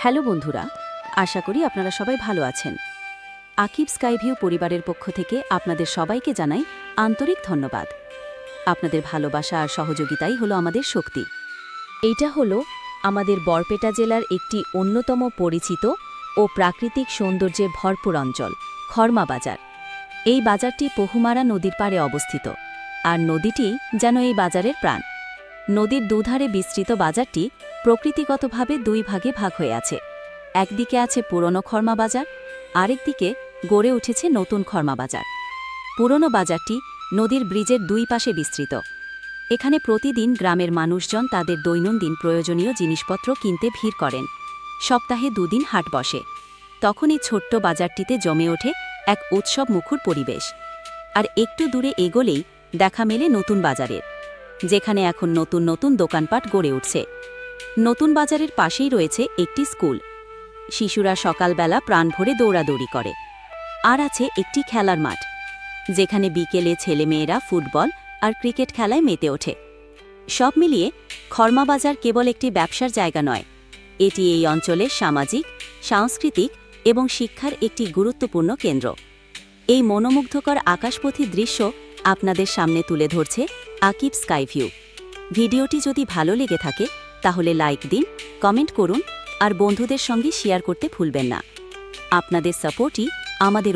Hello বন্ধুরা, আশা করি আপনারা সবাই ভালো আছেন। আকিব স্কাইভিউ পরিবারের পক্ষ থেকে আপনাদের সবাইকে জানাই আন্তরিক ধন্যবাদ। আপনাদের ভালোবাসা আর সহযোগিতাই হলো আমাদের শক্তি। এইটা হলো আমাদের বরপেটা জেলার একটি অন্যতম পরিচিত ও প্রাকৃতিক সৌন্দর্যে ভরপুর অঞ্চল, খড়মা বাজার। এই বাজারটি পহুমারা নদীর পাড়ে অবস্থিত, আর নদীটি যেন এই বাজারের প্রাণ। নদীর দুধারে বিস্তৃত বাজারটি প্রকৃতিগতভাবে দুই ভাগে ভাগ হয়ে আছে। একদিকে আছে পুরনো খড়মা বাজার, আরেকদিকে গড়ে উঠেছে নতুন খড়মা বাজার। পুরনো বাজারটি নদীর ব্রিজের দুই পাশে বিস্তৃত। এখানে প্রতিদিন গ্রামের মানুষজন তাদের দৈনন্দিন প্রয়োজনীয় জিনিসপত্র কিনতে ভিড় করেন। সপ্তাহে দুদিন হাট বসে। তখন এই ছোট্ট বাজারটিতে জমে ওঠে এক উৎসব মুখর পরিবেশ। আর একটু দূরে এগোলেই দেখা মেলে নতুন বাজারের, যেখানে এখন নতুন নতুন দোকানপাট গড়ে উঠছে। নতুন বাজারের পাশেই রয়েছে একটি স্কুল। শিশুরা সকালবেলা প্রাণ ভরে দৌড়াদৌড়ি করে। আর আছে একটি খেলার মাঠ, যেখানে বিকেলে ছেলেমেয়েরা ফুটবল আর ক্রিকেট খেলায় মেতে ওঠে। সব মিলিয়ে খড়মা বাজার কেবল একটি ব্যবসার জায়গা নয়, এটি এই অঞ্চলের সামাজিক, সাংস্কৃতিক এবং শিক্ষার একটি গুরুত্বপূর্ণ কেন্দ্র। এই মনোমুগ্ধকর আকাশপথী দৃশ্য আপনাদের সামনে তুলে ধরছে আকিব স্কাইভিউ। ভিডিওটি যদি ভালো লেগে থাকে তাহলে লাইক দিন, কমেন্ট করুন আর বন্ধুদের সঙ্গে শেয়ার করতে ভুলবেন না। আপনাদের সাপোর্টই আমাদের